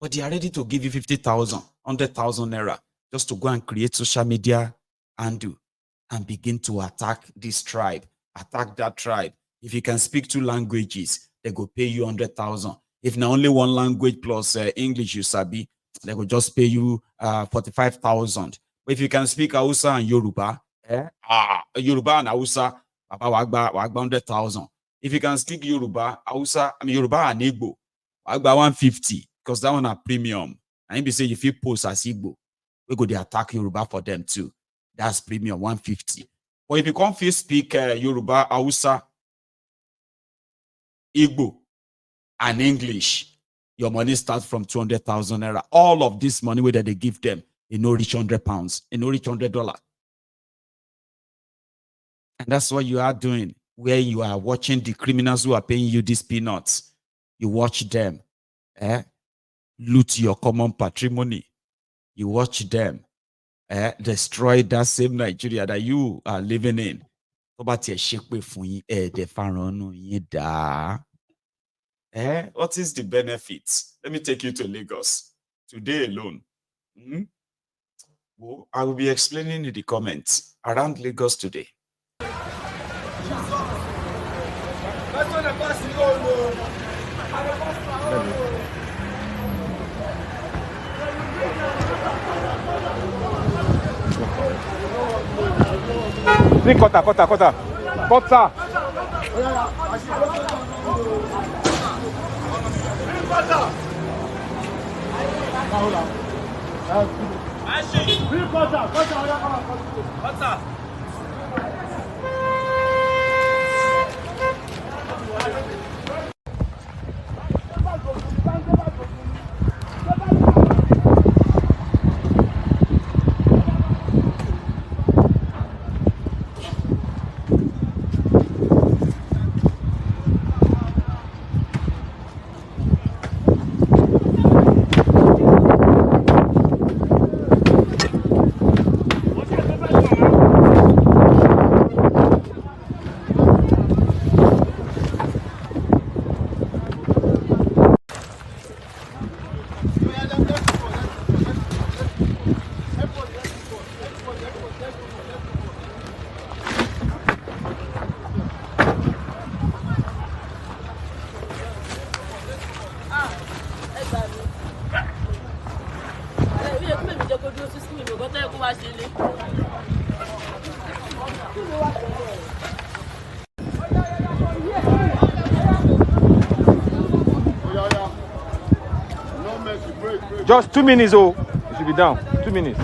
but they are ready to give you 50,000, 100,000 naira just to go and create social media and begin to attack this tribe, attack that tribe. If you can speak 2 languages, they go pay you 100,000. If not only 1 language plus English you sabi, they will just pay you 45,000. But if you can speak Hausa and Yoruba, Yoruba and Hausa, wagba 100,000. If you can speak Yoruba, Yoruba and Igbo, wagba 150, because that one a premium. And if you say if you post as Igbo, we go to attack Yoruba for them too. That's premium 150. But if you can't speak Yoruba, Hausa, Igbo, and English, your money starts from 200,000 naira. All of this money whether they give them, it no reach £100, it no reach $100. And that's what you are doing, where you are watching the criminals who are paying you these peanuts. You watch them loot your common patrimony. You watch them destroy that same Nigeria that you are living in. What is the benefits? Let me take you to Lagos today alone. Well, I will be explaining in the comments around Lagos today. Kota. Just 2 minutes, oh, it should be down. 2 minutes.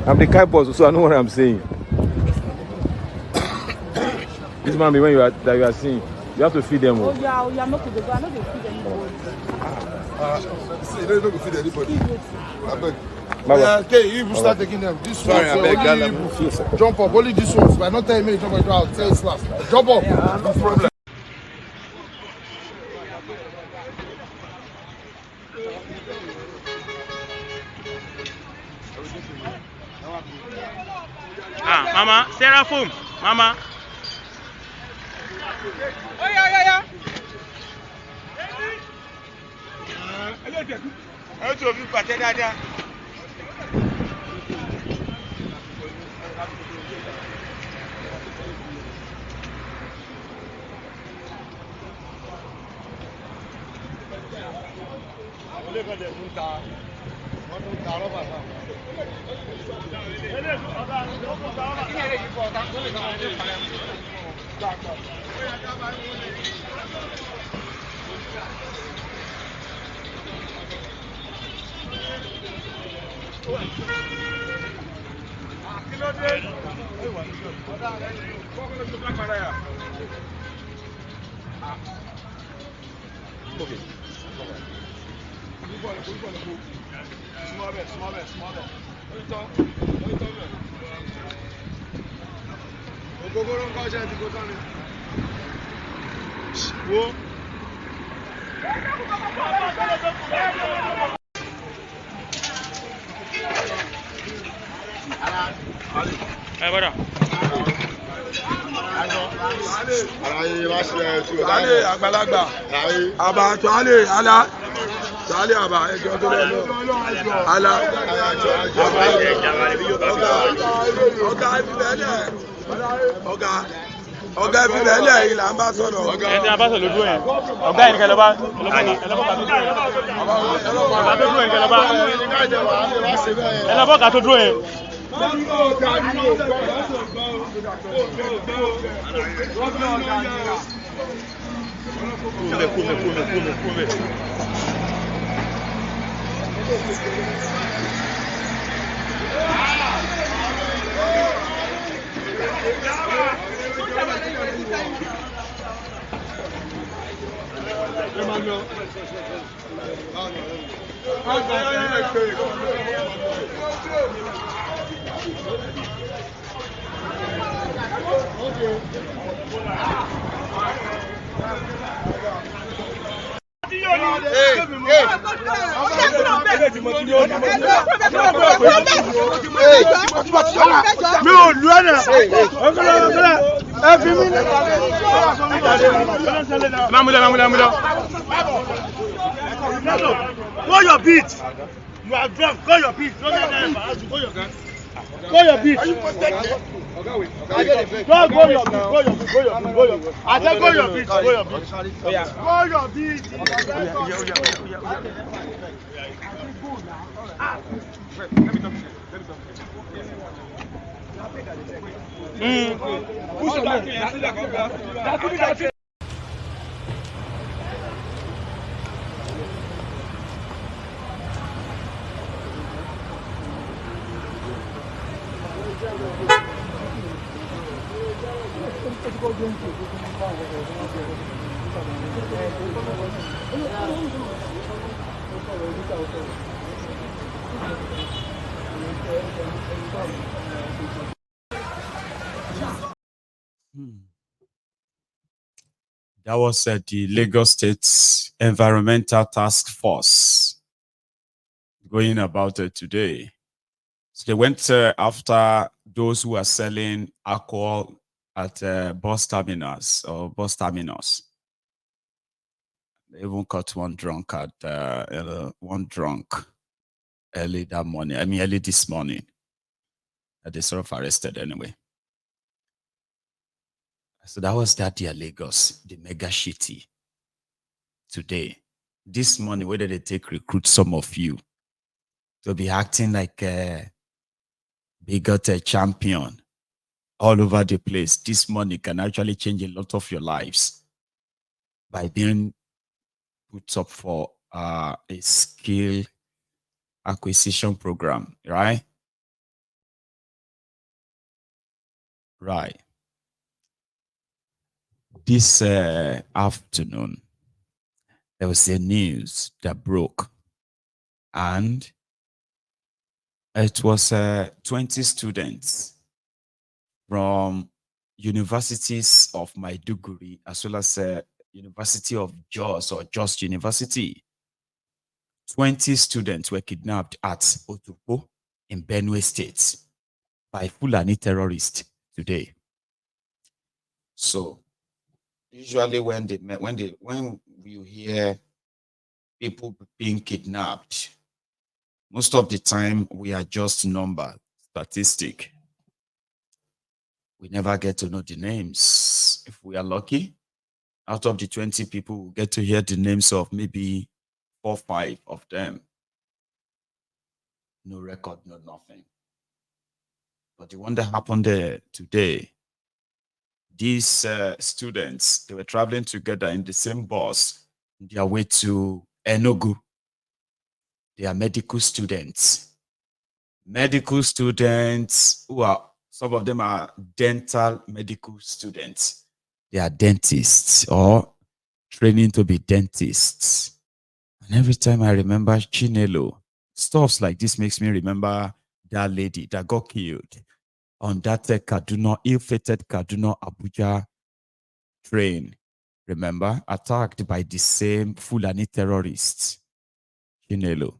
I'm the guy boss, so I know what I'm saying. This man, when you are seeing, you have to feed them. Oh yeah, not to the go. I know they feed them. See, they don't feed anybody. I beg. Okay, you start taking them. This one, jump up. Only this one. But not telling me jump up. I'll tell you last. Jump up. No problem. Mama, Seraphim, Mama. Oh yeah. Ẹ tó fi pàtẹ́ dáadáa. Voilà. Allez, àgbàlagbà. Àbá tó allez, ala. Allez, àbá, ẹjọ́ tó lọ lọ. Ala. Ọ̀gá ìfìlẹ̀. Ọ̀gá ìfìlẹ̀ yìí là ń bá sọ̀rọ̀. Ẹ ti a bá sọ̀rọ̀ lójú ẹ̀. Ọ̀gá yìí ni kẹlẹ́ bá. Ẹlọ́bọ̀ ká tó dúró yẹn. Come. Mi ò lu ẹ̀nà. Ẹ fi mí ní. Mamula. Go your beat. You are drunk. Go your beat. Don't let them embarrass you. Go your gun. Go your beat. Go your beat. I said go your beat. Go your beat. Go your beat. That was the Lagos State's Environmental Task Force going about it today. So they went after those who are selling alcohol at bus terminals or bus terminals. They even caught one drunk early that morning. I mean, early this morning. They sort of arrested anyway. So that was that year, Lagos, the mega shitty. Today, this morning, whether they recruit some of you to be acting like they got a champion all over the place. This money can actually change a lot of your lives by being put up for a skill acquisition program, right? Right. This afternoon, there was a news that broke, and it was 20 students from universities of Maiduguri as well as University of Jos or Jos University. 20 students were kidnapped at Otukpo in Benue State by Fulani terrorists today. So usually when you hear people being kidnapped, most of the time we are just number statistic. We never get to know the names. If we are lucky, out of the 20 people, we get to hear the names of maybe 4 or 5 of them. No record, no nothing. But the one that happened there today, these students, they were traveling together in the same bus on their way to Enugu. They are medical students. Medical students who are, some of them are dental medical students. They are dentists or training to be dentists. And every time I remember Chinelo, stuff like this makes me remember that lady that got killed on that Kaduna, ill-fated Kaduna Abuja train. Remember, attacked by the same Fulani terrorists, Chinelo.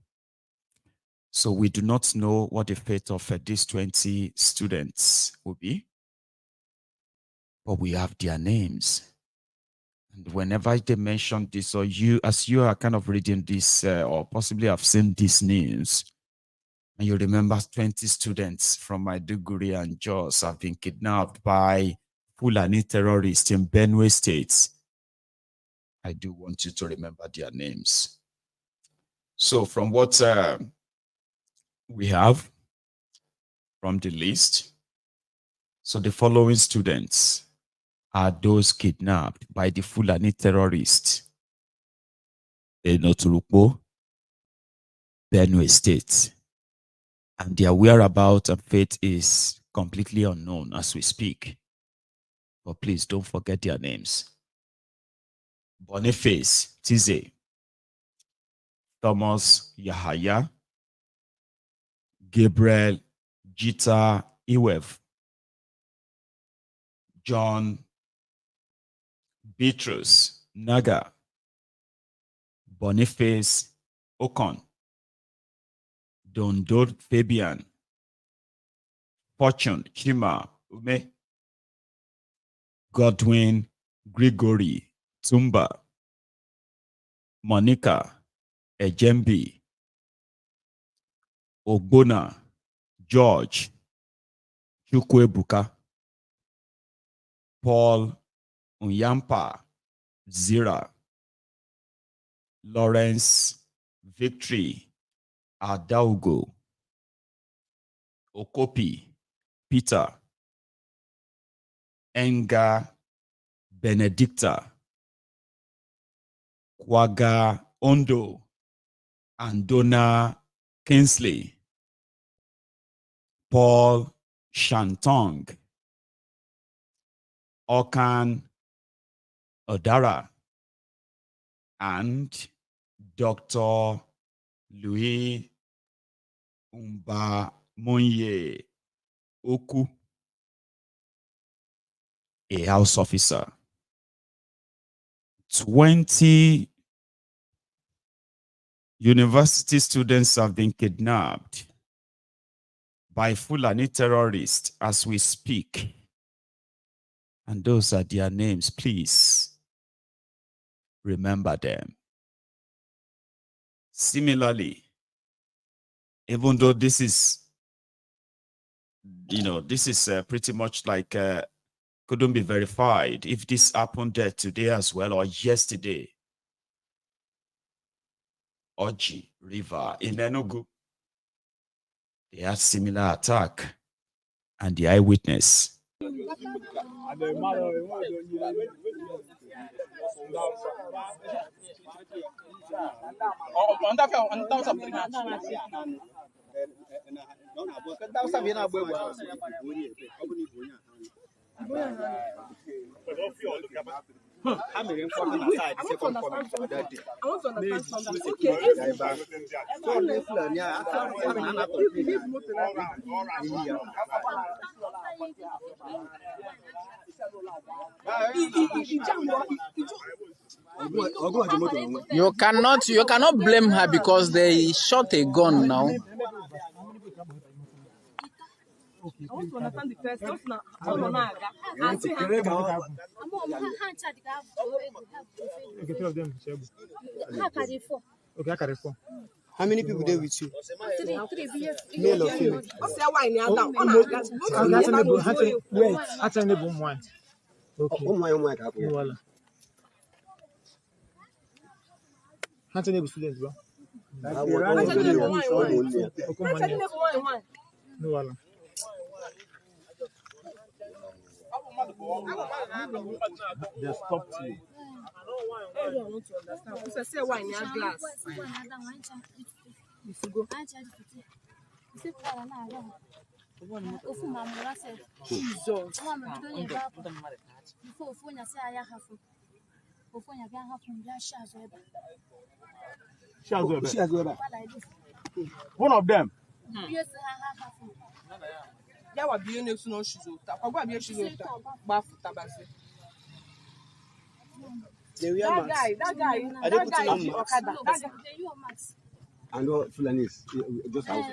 So we do not know what the fate of these 20 students will be, but we have their names. And whenever they mention this, or you, as you are kind of reading this, or possibly have seen this news, and you remember 20 students from Maiduguri and Jos have been kidnapped by Fulani terrorists in Benue State, I do want you to remember their names. So from what we have from the list, so the following students are those kidnapped by the Fulani terrorists in Oturukpo, Benue State. And their whereabouts and fate is completely unknown as we speak. But please don't forget their names. Boniface Tize, Thomas Yahaya, Gabriel Jita Iwev, John Beatrice Naga, Boniface Okon, Dondod Fabian, Fortune Chima Ume, Godwin Gregory Tumba, Monica Ejembi, Ogbona George Chukwebuka, Paul Unyampa Zira, Lawrence Victory Adaugo, Okopi Peter, Enga Benedicta, Kwaga Ondo, Andona Kinsley, Paul Shantong, Okan Odara, and Dr. Louis Monye Oku, a house officer. 20 university students have been kidnapped by Fulani terrorists as we speak. And those are their names. Please remember them. Similarly, even though this is, this is pretty much like couldn't be verified if this happened there today as well or yesterday. Oji River in Enugu, they had similar attack, and the eyewitness. How many important aside the second comment that day? I want to understand something. Okay, You cannot blame her because they shot a gun now. I want to understand the first. How many people there with you? Three. Male or female? They stopped you. I don't want to understand. You say why in your glass? One of them. That guy. And what Fulanis? Just out.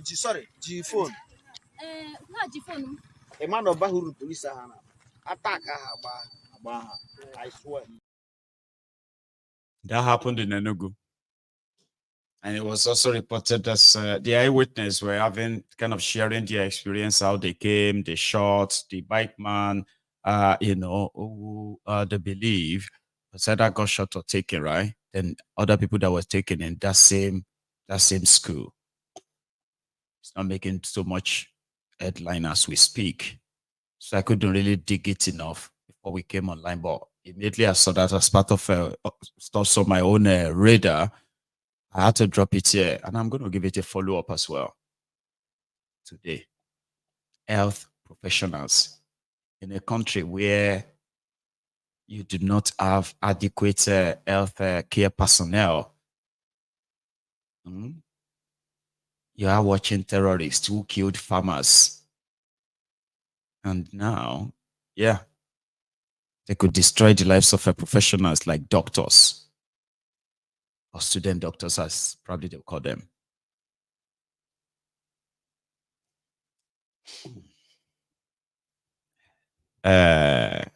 Sorry, G phone. A man of Bahuru police attack. I swear. That happened in Enugu. And it was also reported as the eyewitness were having kind of sharing their experience, how they came, they shot the bike man, who they believe said that got shot or taken, right? Then other people that were taken in that same school. It's not making so much headline as we speak. So I couldn't really dig it enough before we came online. But immediately I saw that as part of stuff on my own radar, I had to drop it here, and I'm going to give it a follow-up as well today. Health professionals in a country where you do not have adequate health care personnel. You are watching terrorists who killed farmers. And now, yeah, they could destroy the lives of professionals like doctors. Or student doctors, as probably they'll call them. There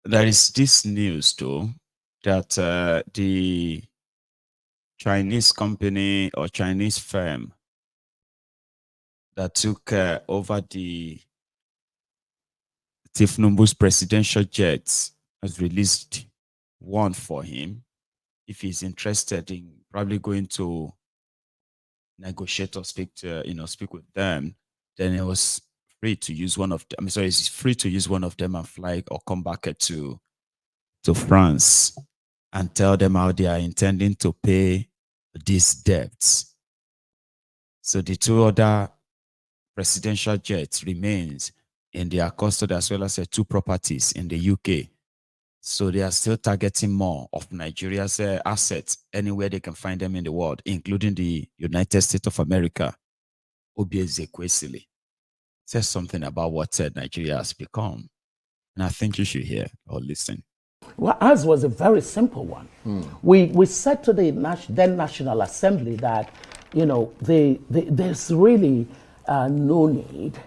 is this news, though, that the Chinese company or Chinese firm that took over the Tifnumbu's presidential jets has released one for him. If he's interested in probably going to negotiate or speak with them, then he was free to use one of them. He's free to use one of them and fly or come back to France and tell them how they are intending to pay these debts. So the two other presidential jets remains in their custody, as well as the two properties in the UK. So they are still targeting more of Nigeria's assets anywhere they can find them in the world, including the United States of America. Obieze Kwesili says something about what Nigeria has become. And I think you should hear or listen. Well, ours was a very simple one. We said to the then National Assembly that, there's really no need,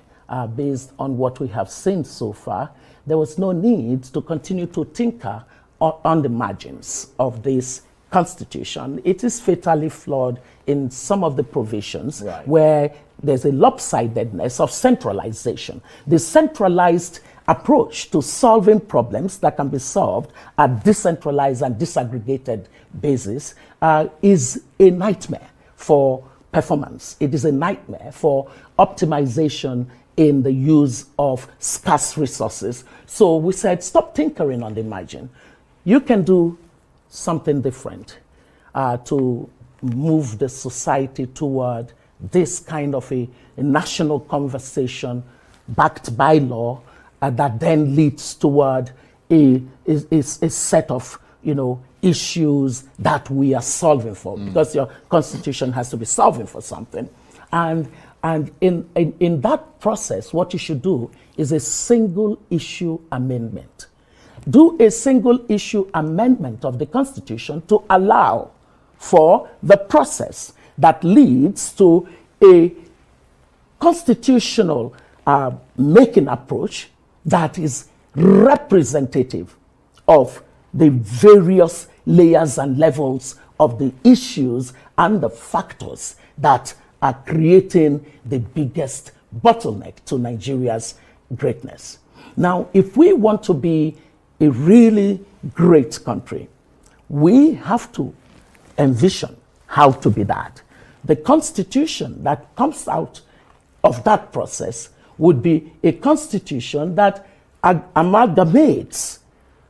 based on what we have seen so far, there was no need to continue to tinker on the margins of this constitution. It is fatally flawed in some of the provisions, right, where there's a lopsidedness of centralization. The centralized approach to solving problems that can be solved at decentralized and disaggregated basis is a nightmare for performance. It is a nightmare for optimization in the use of scarce resources. So we said, stop tinkering on the margin. You can do something different to move the society toward this kind of a national conversation backed by law that then leads toward a set of, issues that we are solving for, because your constitution has to be solving for something. And in that process, what you should do is a single issue amendment. Do a single issue amendment of the Constitution to allow for the process that leads to a constitutional making approach that is representative of the various layers and levels of the issues and the factors that are creating the biggest bottleneck to Nigeria's greatness. Now, if we want to be a really great country, we have to envision how to be that. The constitution that comes out of that process would be a constitution that amalgamates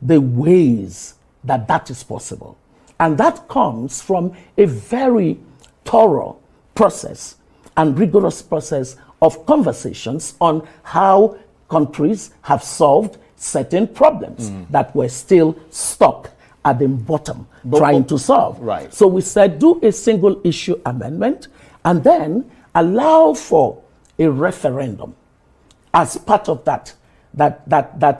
the ways that that is possible. And that comes from a very thorough process and rigorous process of conversations on how countries have solved certain problems that were still stuck at the bottom trying to solve. Right. So we said, do a single issue amendment and then allow for a referendum as part of that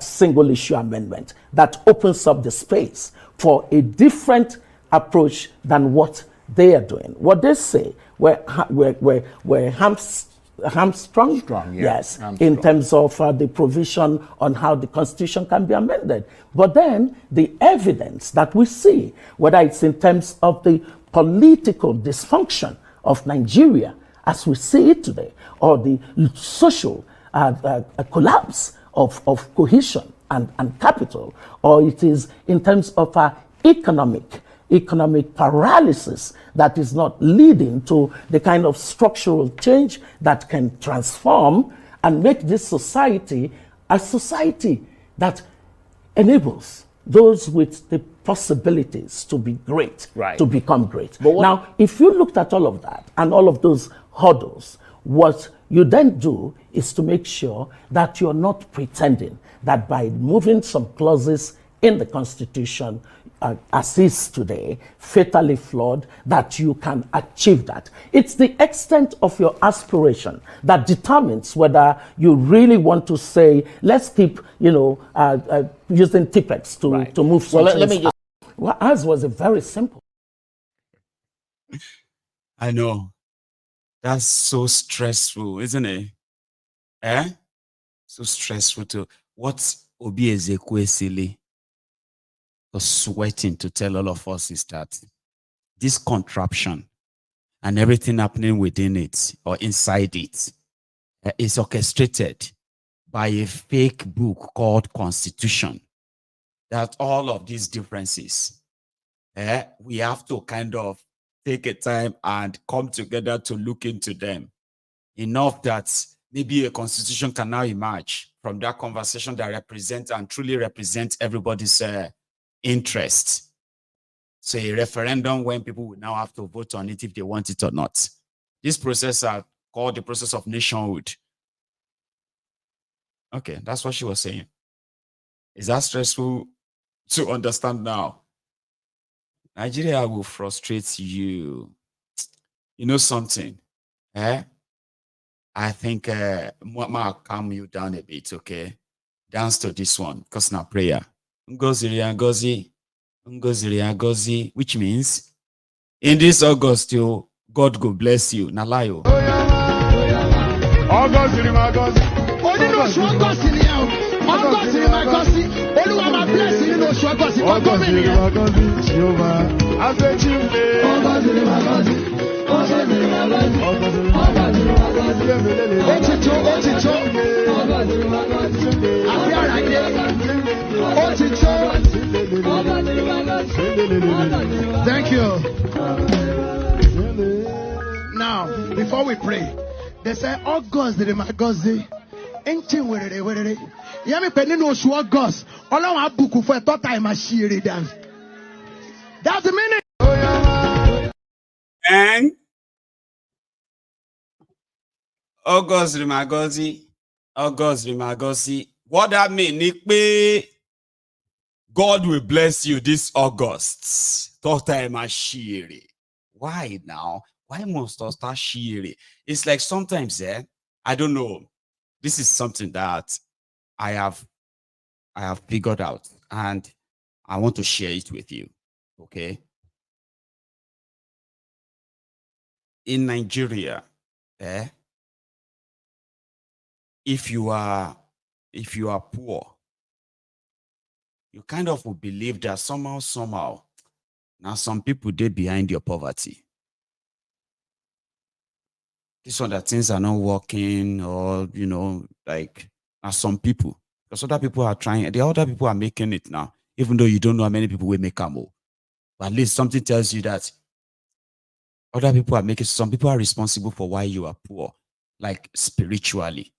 single issue amendment that opens up the space for a different approach than what they are doing. What they say, we're hamstrung, yes, in terms of the provision on how the Constitution can be amended. But then the evidence that we see, whether it's in terms of the political dysfunction of Nigeria as we see it today, or the social collapse of cohesion and capital, or it is in terms of economic paralysis that is not leading to the kind of structural change that can transform and make this society a society that enables those with the possibilities to be great, to become great. Now, if you looked at all of that and all of those hurdles, what you then do is to make sure that you're not pretending that by moving some clauses in the Constitution, as is today, fatally flawed, that you can achieve that. It's the extent of your aspiration that determines whether you really want to say, let's keep, using Tipex to move some let me just... Well, ours was a very simple. I know. That's so stressful, isn't it? So stressful to what Obi Ezekwe silly was sweating to tell all of us is that this contraption and everything happening within it or inside it is orchestrated by a fake book called Constitution. That all of these differences, we have to kind of take a time and come together to look into them. Enough that maybe a constitution can now emerge from that conversation that represents and truly represents everybody's interest. So a referendum when people will now have to vote on it if they want it or not. This process is called the process of nationhood. Okay, that's what she was saying. Is that stressful to understand now? Nigeria will frustrate you. You know something? I think I'll calm you down a bit, okay? Dance to this one, because now prayer. Ngozi, which means in this August, God go bless you. Nalayo. Thank you. Now, before we pray, they say, August, Engine were Yami Penino Shua Gos. All our book for a thought time a sheer dance. That's the meaning. And August Rimagosi. What that mean? Nikpe, God will bless you this August. Thought time a sheer. Why now? Why must I start shearing? It's like sometimes, I don't know. This is something that I have figured out, and I want to share it with you. Okay. In Nigeria, if you are poor, you kind of will believe that somehow, now some people they behind your poverty. These other things are not working, or like some people, because other people are trying, the other people are making it now, even though you don't know how many people will make more. But at least something tells you that other people are making, some people are responsible for why you are poor, like spiritually.